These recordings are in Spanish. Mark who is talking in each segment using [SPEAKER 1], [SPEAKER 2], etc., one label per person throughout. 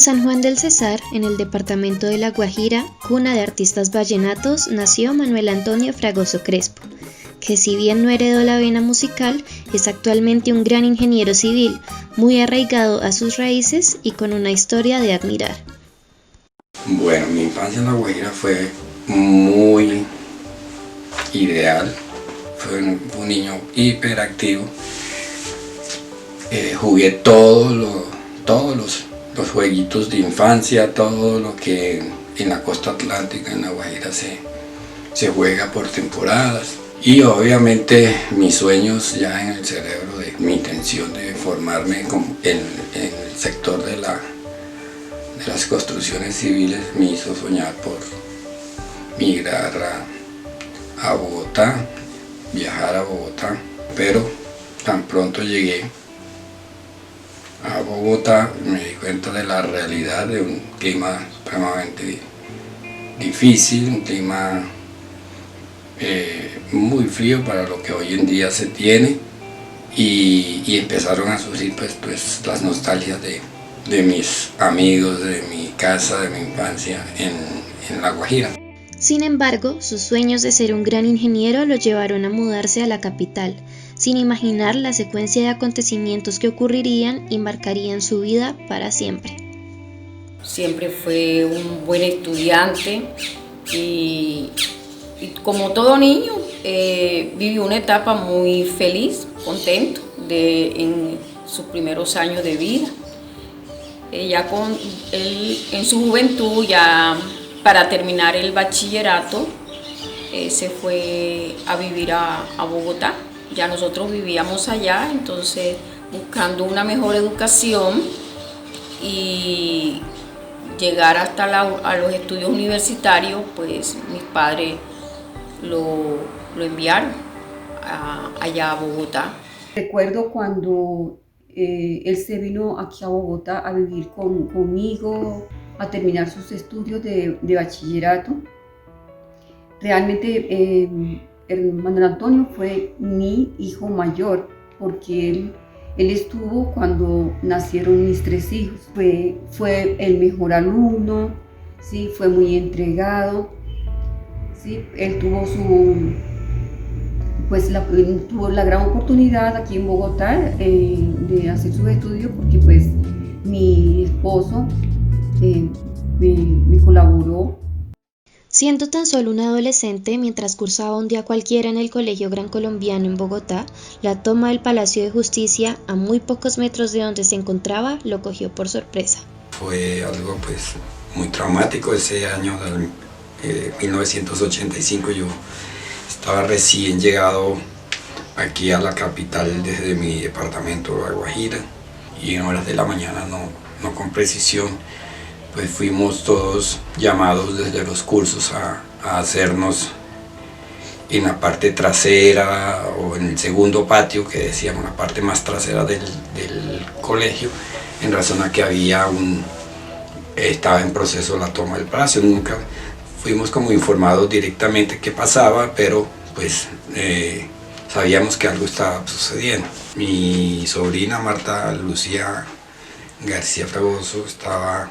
[SPEAKER 1] San Juan del Cesar, en el departamento de La Guajira, cuna de artistas vallenatos, nació Manuel Antonio Fragoso Crespo, que si bien no heredó la vena musical, es actualmente un gran ingeniero civil, muy arraigado a sus raíces y con una historia de admirar.
[SPEAKER 2] Bueno, mi infancia en La Guajira fue muy ideal, fue un niño hiperactivo, jugué todos los jueguitos de infancia, todo lo que en la costa atlántica, en La Guajira, se juega por temporadas. Y obviamente mis sueños ya en el cerebro, de mi intención de formarme en el sector de las construcciones civiles, me hizo soñar por migrar a Bogotá, viajar a Bogotá. Pero tan pronto llegué a Bogotá me di cuenta de la realidad de un clima supremamente difícil, un clima muy frío para lo que hoy en día se tiene, y empezaron a surgir pues las nostalgias de mis amigos, de mi casa, de mi infancia en La Guajira.
[SPEAKER 1] Sin embargo, sus sueños de ser un gran ingeniero lo llevaron a mudarse a la capital, sin imaginar la secuencia de acontecimientos que ocurrirían y marcarían su vida para siempre.
[SPEAKER 3] Siempre fue un buen estudiante y como todo niño vivió una etapa muy feliz, contento en sus primeros años de vida. En su juventud, ya para terminar el bachillerato, se fue a vivir a Bogotá. Ya nosotros vivíamos allá, entonces buscando una mejor educación y llegar hasta a los estudios universitarios, pues mis padres lo enviaron allá a Bogotá.
[SPEAKER 4] Recuerdo cuando él se vino aquí a Bogotá a vivir conmigo, a terminar sus estudios de bachillerato. Realmente Manuel Antonio fue mi hijo mayor, porque él estuvo cuando nacieron mis 3 hijos. Fue el mejor alumno, ¿sí? Fue muy entregado, ¿sí? Él tuvo tuvo la gran oportunidad aquí en Bogotá de hacer sus estudios, porque pues mi esposo me colaboró.
[SPEAKER 1] Siendo tan solo un adolescente, mientras cursaba un día cualquiera en el Colegio Gran Colombiano en Bogotá, la toma del Palacio de Justicia, a muy pocos metros de donde se encontraba, lo cogió por sorpresa.
[SPEAKER 2] Fue algo pues muy traumático. Ese año de 1985 yo estaba recién llegado aquí a la capital desde mi departamento de La Guajira, y en horas de la mañana, no con precisión, pues fuimos todos llamados desde los cursos a hacernos en la parte trasera o en el segundo patio, que decíamos la parte más trasera del colegio, en razón a que estaba en proceso la toma del palacio. Nunca fuimos como informados directamente qué pasaba, pero pues sabíamos que algo estaba sucediendo. Mi sobrina Marta Lucía García Fragoso estaba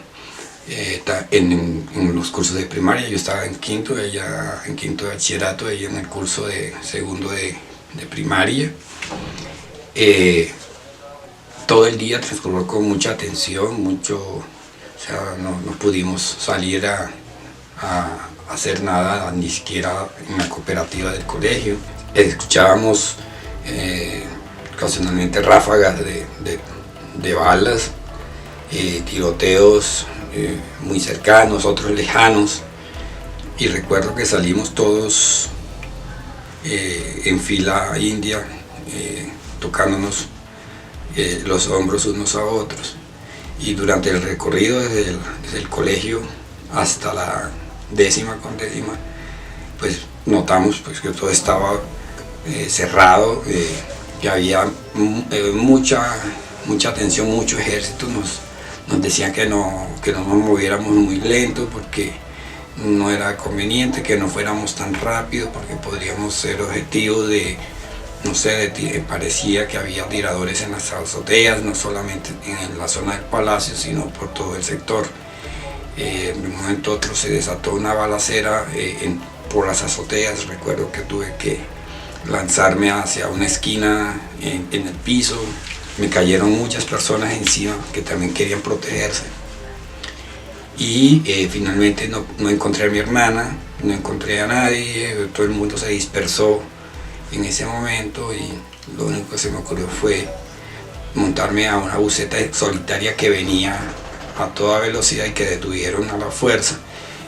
[SPEAKER 2] en los cursos de primaria. Yo estaba en quinto, ella en quinto de bachillerato, ella en el curso de segundo de primaria. Todo el día transcurrió con mucha atención, o sea, no pudimos salir a hacer nada, ni siquiera en la cooperativa del colegio. Escuchábamos ocasionalmente ráfagas de balas, tiroteos muy cercanos, otros lejanos, y recuerdo que salimos todos en fila india, tocándonos los hombros unos a otros, y durante el recorrido desde el colegio hasta la 10ª con 10ª, pues notamos pues que todo estaba cerrado, que había mucha tensión, mucho ejército. Nos decían que no nos moviéramos muy lento, porque no era conveniente, que no fuéramos tan rápido, porque podríamos ser objetivo de no sé, parecía que había tiradores en las azoteas, no solamente en la zona del palacio, sino por todo el sector. De un momento a otro se desató una balacera por las azoteas. Recuerdo que tuve que lanzarme hacia una esquina en el piso. Me cayeron muchas personas encima que también querían protegerse. Y finalmente no encontré a mi hermana, no encontré a nadie, todo el mundo se dispersó en ese momento y lo único que se me ocurrió fue montarme a una buseta solitaria que venía a toda velocidad y que detuvieron a la fuerza,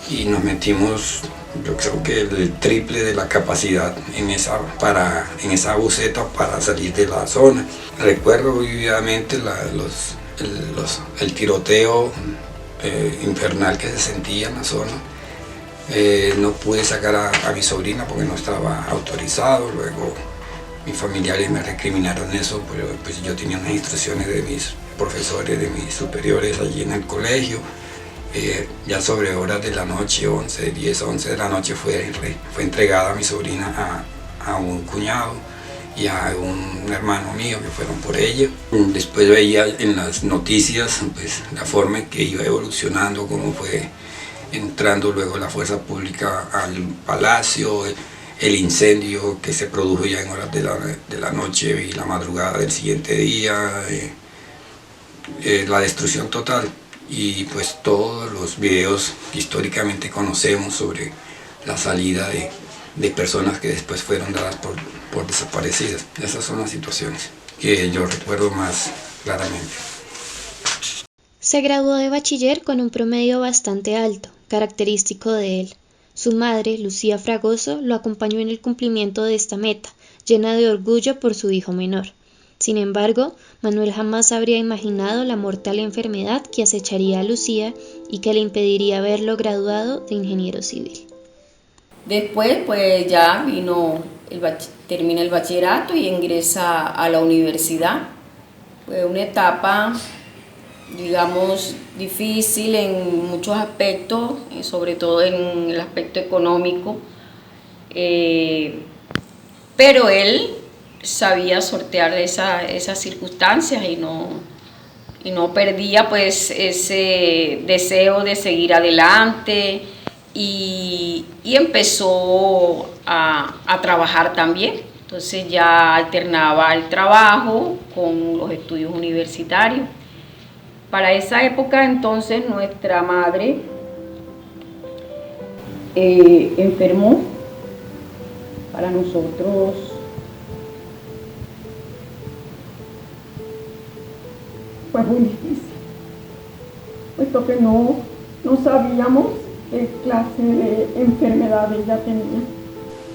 [SPEAKER 2] y nos metimos, yo creo que el triple de la capacidad en esa buseta para salir de la zona. Recuerdo vividamente el tiroteo infernal que se sentía en la zona. No pude sacar a mi sobrina porque no estaba autorizado. Luego mis familiares me recriminaron eso, pero pues yo tenía unas instrucciones de mis profesores, de mis superiores allí en el colegio. Ya sobre horas de la noche, 10, 11 de la noche, fue entregada a mi sobrina a un cuñado y a un hermano mío que fueron por ella. Después veía en las noticias pues, la forma en que iba evolucionando, cómo fue entrando luego la fuerza pública al palacio, el incendio que se produjo ya en horas de la noche y la madrugada del siguiente día, la destrucción total, y pues todos los videos que históricamente conocemos sobre la salida de personas que después fueron dadas por desaparecidas. Esas son las situaciones que yo recuerdo más claramente.
[SPEAKER 1] Se graduó de bachiller con un promedio bastante alto, característico de él. Su madre, Lucía Fragoso, lo acompañó en el cumplimiento de esta meta, llena de orgullo por su hijo menor. Sin embargo, Manuel jamás habría imaginado la mortal enfermedad que acecharía a Lucía y que le impediría verlo graduado de ingeniero civil.
[SPEAKER 3] Después, pues ya termina el bachillerato y ingresa a la universidad. Fue una etapa, digamos, difícil en muchos aspectos, sobre todo en el aspecto económico, pero él sabía sortear esas circunstancias y no perdía pues ese deseo de seguir adelante, y empezó a trabajar también. Entonces ya alternaba el trabajo con los estudios universitarios. Para esa época entonces nuestra madre enfermó. Para nosotros fue muy difícil, puesto que no sabíamos qué clase de enfermedad ella tenía.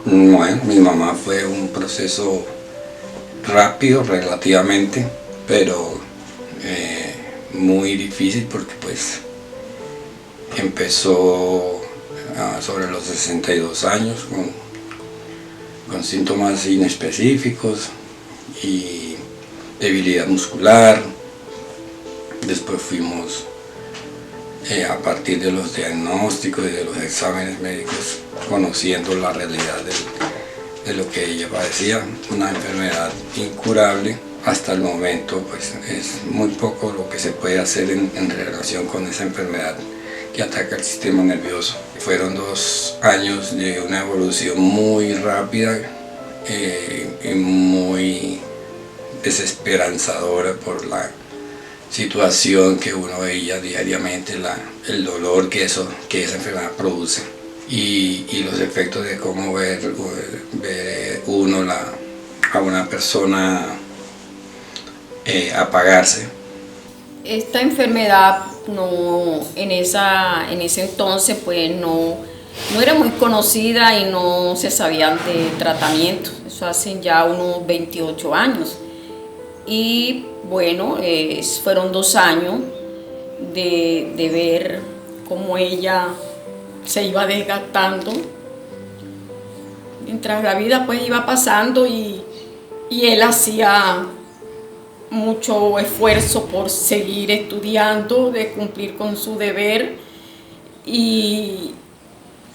[SPEAKER 2] Bueno, mi mamá fue un proceso rápido relativamente, pero muy difícil porque pues empezó sobre los 62 años con síntomas inespecíficos y debilidad muscular. Después fuimos a partir de los diagnósticos y de los exámenes médicos conociendo la realidad de lo que ella padecía, una enfermedad incurable. Hasta el momento pues es muy poco lo que se puede hacer en relación con esa enfermedad que ataca el sistema nervioso. Fueron 2 años de una evolución muy rápida y muy desesperanzadora por la situación que uno veía diariamente, el dolor que esa enfermedad produce y los efectos de cómo ver uno a una persona apagarse.
[SPEAKER 3] Esta enfermedad en ese entonces pues no era muy conocida y no se sabían de tratamiento. Eso hace ya unos 28 años. Y bueno, fueron 2 años de ver cómo ella se iba desgastando mientras la vida pues iba pasando, y él hacía mucho esfuerzo por seguir estudiando, de cumplir con su deber, y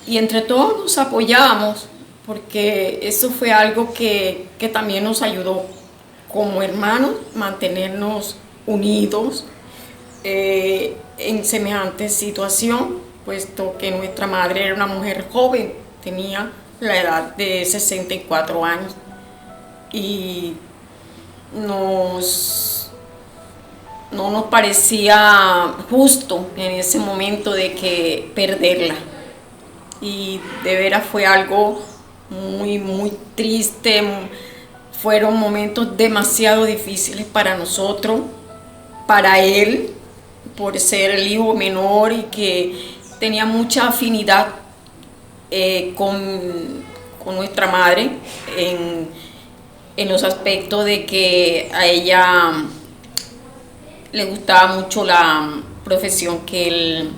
[SPEAKER 3] entre todos nos apoyábamos porque eso fue algo que también nos ayudó como hermanos, mantenernos unidos en semejante situación, puesto que nuestra madre era una mujer joven, tenía la edad de 64 años y no nos parecía justo en ese momento de que perderla. Y de veras fue algo muy, muy triste, fueron momentos demasiado difíciles para nosotros, para él, por ser el hijo menor y que tenía mucha afinidad con nuestra madre en los aspectos de que a ella le gustaba mucho la profesión que él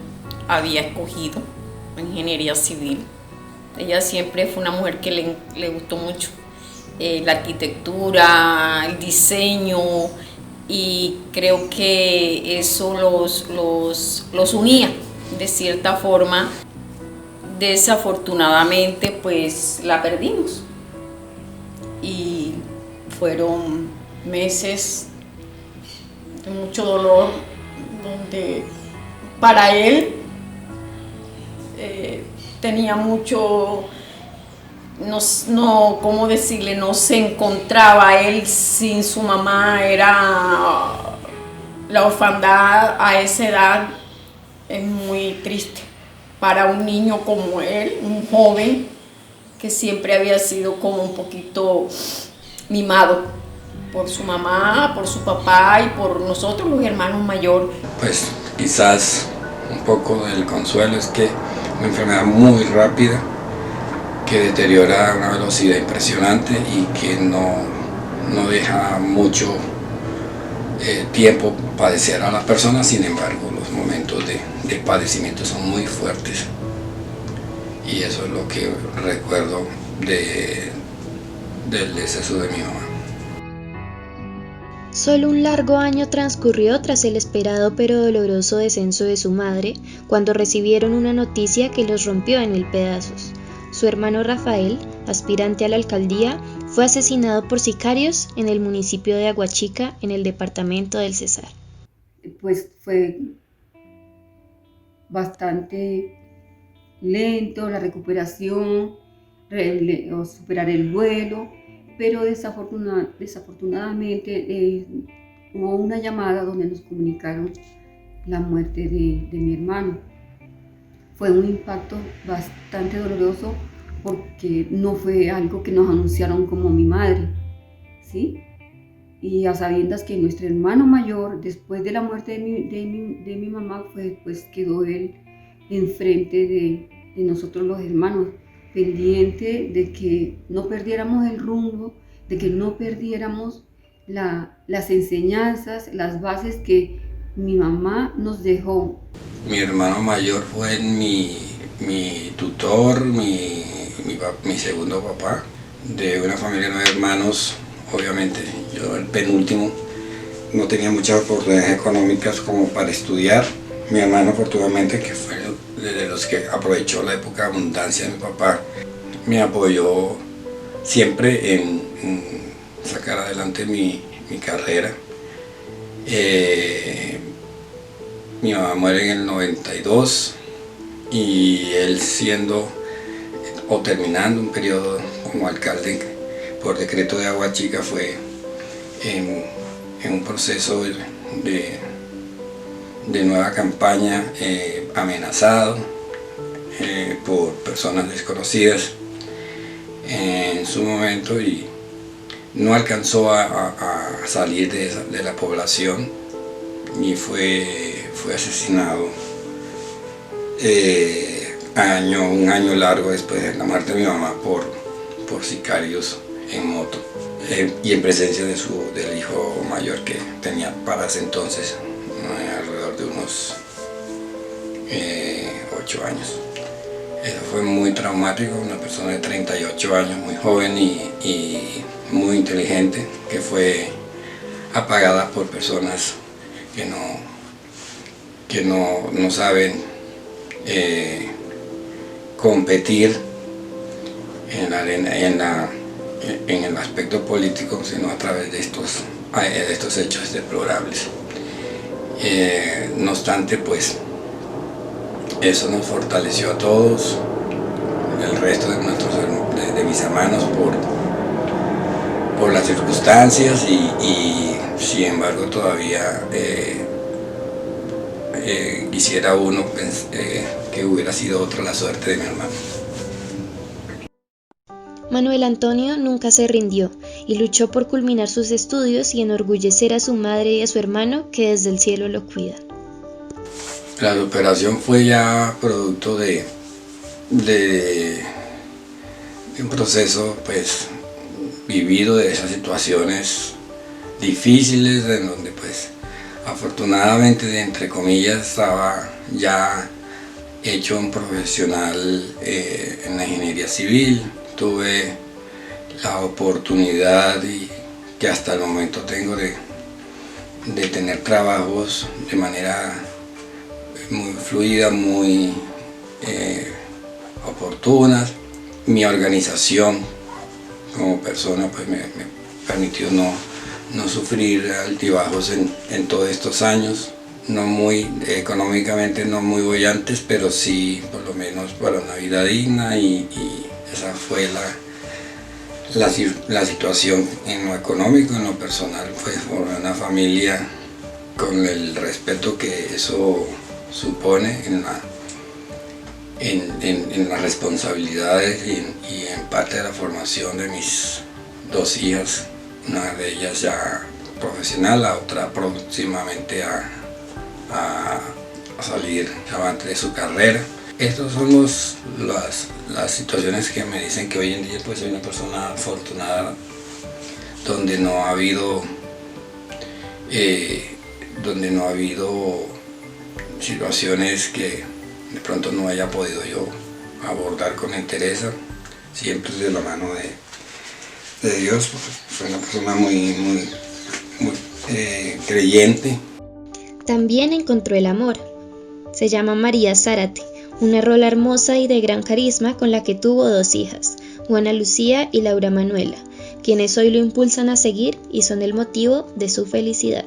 [SPEAKER 3] había escogido, ingeniería civil. Ella siempre fue una mujer que le gustó mucho la arquitectura, el diseño, y creo que eso los unía de cierta forma. Desafortunadamente pues la perdimos y fueron meses de mucho dolor, donde para él tenía mucho, ¿cómo decirle? No se encontraba él sin su mamá, era la orfandad a esa edad, es muy triste para un niño como él, un joven que siempre había sido como un poquito mimado por su mamá, por su papá y por nosotros los hermanos mayores.
[SPEAKER 2] Pues quizás un poco del consuelo es que una enfermedad muy rápida que deteriora a una velocidad impresionante y que no deja mucho tiempo padecer a las personas. Sin embargo, los momentos de padecimiento son muy fuertes y eso es lo que recuerdo del deceso de mi mamá.
[SPEAKER 1] Solo un largo año transcurrió tras el esperado pero doloroso descenso de su madre, cuando recibieron una noticia que los rompió en mil pedazos. Su hermano Rafael, aspirante a la alcaldía, fue asesinado por sicarios en el municipio de Aguachica, en el departamento del Cesar.
[SPEAKER 4] Pues fue bastante lento la recuperación, superar el duelo, pero desafortunadamente hubo una llamada donde nos comunicaron la muerte de mi hermano. Fue un impacto bastante doloroso porque no fue algo que nos anunciaron como mi madre, ¿sí? Y a sabiendas que nuestro hermano mayor, después de la muerte de mi mamá, pues quedó él enfrente de nosotros los hermanos, pendiente de que no perdiéramos el rumbo, de que no perdiéramos las enseñanzas, las bases que mi mamá nos dejó.
[SPEAKER 2] Mi hermano mayor fue mi tutor, mi segundo papá, de una familia de 9 hermanos. Obviamente yo, el penúltimo, no tenía muchas oportunidades económicas como para estudiar. Mi hermano, afortunadamente, que fue de los que aprovechó la época de abundancia de mi papá, me apoyó siempre en sacar adelante mi carrera. Mi mamá muere en el 92 y él terminando un periodo como alcalde por decreto de Aguachica, fue en un proceso de nueva campaña, amenazado por personas desconocidas en su momento, y no alcanzó a salir de la población y fue asesinado un año largo después de la muerte de mi mamá por sicarios en moto y en presencia del hijo mayor, que tenía para ese entonces alrededor de unos 8 años. Eso fue muy traumático, una persona de 38 años, muy joven y muy inteligente, que fue apagada por personas que no saben competir en el aspecto político, sino a través de estos hechos deplorables. No obstante, pues eso nos fortaleció a todos, el resto de mis hermanos, por las circunstancias y sin embargo todavía quisiera uno que hubiera sido otra la suerte de mi hermano.
[SPEAKER 1] Manuel Antonio nunca se rindió y luchó por culminar sus estudios y enorgullecer a su madre y a su hermano que desde el cielo lo cuidan.
[SPEAKER 2] La superación fue ya producto de un proceso pues vivido, de esas situaciones difíciles en donde pues afortunadamente, entre comillas, estaba ya hecho un profesional en la ingeniería civil. Tuve la oportunidad y que hasta el momento tengo de tener trabajos de manera muy fluida, muy oportunas. Mi organización como persona pues me permitió no sufrir altibajos en todos estos años, económicamente no muy bollantes, pero sí por lo menos para una vida digna y esa fue la situación en lo económico. En lo personal, pues formar una familia con el respeto que eso supone en las responsabilidades y en parte de la formación de mis dos hijas, una de ellas ya profesional, la otra próximamente a salir avante de su carrera. Estas son las situaciones que me dicen que hoy en día pues soy una persona afortunada, donde no ha habido situaciones que de pronto no haya podido yo abordar con entereza, siempre de la mano de Dios, porque soy una persona muy creyente.
[SPEAKER 1] También encontró el amor. Se llama María Zárate, una rola hermosa y de gran carisma con la que tuvo dos hijas, Juana Lucía y Laura Manuela, quienes hoy lo impulsan a seguir y son el motivo de su felicidad.